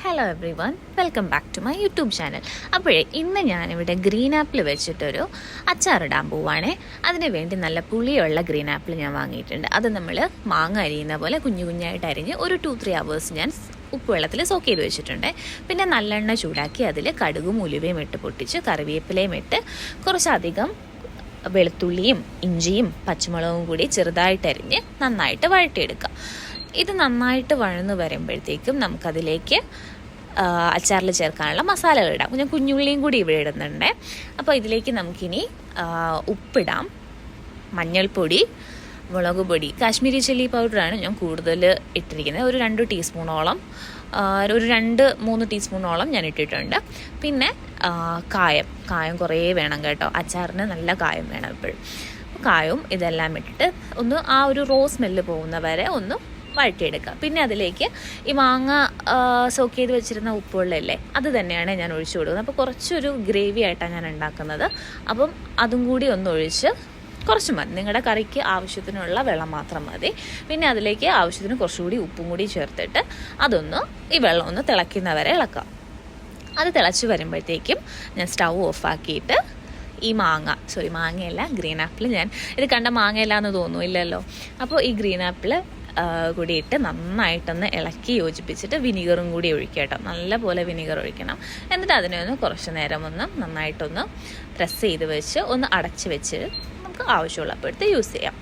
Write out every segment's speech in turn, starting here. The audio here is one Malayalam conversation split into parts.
Hello everyone, welcome back to my YouTube channel. അപ്പോഴേ ഇന്ന് ഞാനിവിടെ ഗ്രീൻ ആപ്പിൾ വെച്ചിട്ടൊരു അച്ചാറിടാൻ പോവുകയാണേ. അതിന് വേണ്ടി നല്ല പുളിയുള്ള ഗ്രീൻ ആപ്പിൾ ഞാൻ വാങ്ങിയിട്ടുണ്ട്. അത് നമ്മൾ മാങ്ങ അരിയുന്ന പോലെ കുഞ്ഞു കുഞ്ഞായിട്ട് അരിഞ്ഞ് ഒരു 2-3 hours ഞാൻ ഉപ്പ് വെള്ളത്തിൽ സോക്ക് ചെയ്ത് വെച്ചിട്ടുണ്ട്. പിന്നെ നല്ലെണ്ണ ചൂടാക്കി അതിൽ കടുകും ഉലുവയും ഇട്ട് പൊട്ടിച്ച് കറിവേപ്പിലയും ഇട്ട് കുറച്ചധികം വെളുത്തുള്ളിയും ഇഞ്ചിയും പച്ചമുളകും കൂടി ചെറുതായിട്ട് അരിഞ്ഞ് നന്നായിട്ട് വഴറ്റിയെടുക്കുക. ഇത് നന്നായിട്ട് വഴന്ന് വരുമ്പോഴത്തേക്കും നമുക്കതിലേക്ക് അച്ചാറിൽ ചേർക്കാനുള്ള മസാലകൾ ഇടാം. ഞാൻ കുഞ്ഞുള്ളിയും കൂടി ഇവിടെ ഇടുന്നുണ്ട്. അപ്പോൾ ഇതിലേക്ക് നമുക്കിനി ഉപ്പിടാം, മഞ്ഞൾപ്പൊടി, മുളക് പൊടി, കാശ്മീരി ചില്ലി പൗഡറാണ് ഞാൻ കൂടുതൽ ഇട്ടിരിക്കുന്നത്. ഒരു 2 ടീസ്പൂണോളം, ഒരു 2-3 ടീസ്പൂണോളം ഞാൻ ഇട്ടിട്ടുണ്ട്. പിന്നെ കായം കുറേ വേണം കേട്ടോ, അച്ചാറിന് നല്ല കായം വേണം എപ്പോഴും. കായവും ഇതെല്ലാം ഇട്ടിട്ട് ഒന്ന് ആ ഒരു സ്മെല്ല് പോകുന്ന വരെ ഒന്ന് വഴറ്റിയെടുക്കുക. പിന്നെ അതിലേക്ക് ഈ മാങ്ങ സോക്ക് ചെയ്ത് വെച്ചിരുന്ന ഉപ്പുവെള്ളമല്ലേ, അത് തന്നെയാണ് ഞാൻ ഒഴിച്ചു കൊടുക്കുന്നത്. അപ്പോൾ കുറച്ചൊരു ഗ്രേവി ആയിട്ടാണ് ഞാൻ ഉണ്ടാക്കുന്നത്. അപ്പം അതും കൂടി ഒന്ന് ഒഴിച്ച് കുറച്ച് മതി, നിങ്ങളുടെ കറിക്ക് ആവശ്യത്തിനുള്ള വെള്ളം മാത്രം മതി. പിന്നെ അതിലേക്ക് ആവശ്യത്തിന് കുറച്ചുകൂടി ഉപ്പും കൂടി ചേർത്തിട്ട് ഈ വെള്ളം ഒന്ന് തിളയ്ക്കുന്നവരെ ഇളക്കാം. അത് തിളച്ച് വരുമ്പോഴത്തേക്കും ഞാൻ സ്റ്റൗ ഓഫാക്കിയിട്ട് ഈ മാങ്ങയല്ല, ഗ്രീൻ ആപ്പിൾ, ഞാൻ ഇത് കണ്ട മാങ്ങയല്ല എന്ന് തോന്നുന്നില്ലല്ലോ. അപ്പോൾ ഈ ഗ്രീൻ ആപ്പിൾ കൂടി ഇട്ട് നന്നായിട്ടൊന്ന് ഇളക്കി യോജിപ്പിച്ചിട്ട് വിനീഗറും കൂടി ഒഴിക്കുക കേട്ടോ. നല്ലപോലെ വിനീഗർ ഒഴിക്കണം. എന്നിട്ട് അതിനെ കുറച്ച് നേരം നന്നായിട്ടൊന്ന് പ്രസ് ചെയ്ത് വെച്ച് ഒന്ന് അടച്ച് വെച്ച് നമുക്ക് ആവശ്യമുള്ളപ്പോൾ എടുത്ത് യൂസ് ചെയ്യാം.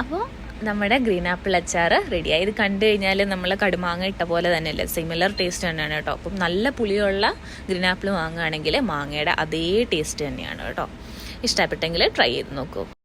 അപ്പോൾ നമ്മുടെ ഗ്രീൻ ആപ്പിൾ അച്ചാർ റെഡിയായി. ഇത് കണ്ടു കഴിഞ്ഞാൽ നമ്മൾ കടുമാങ്ങ ഇട്ട പോലെ തന്നെയല്ലേ, സിമിലർ ടേസ്റ്റ് തന്നെയാണ് കേട്ടോ. അപ്പം നല്ല പുളിയുള്ള ഗ്രീൻ ആപ്പിൾ വാങ്ങുകയാണെങ്കിൽ മാങ്ങയുടെ അതേ ടേസ്റ്റ് തന്നെയാണ് കേട്ടോ. ഇഷ്ടപ്പെട്ടെങ്കിൽ ട്രൈ ചെയ്ത് നോക്കൂ.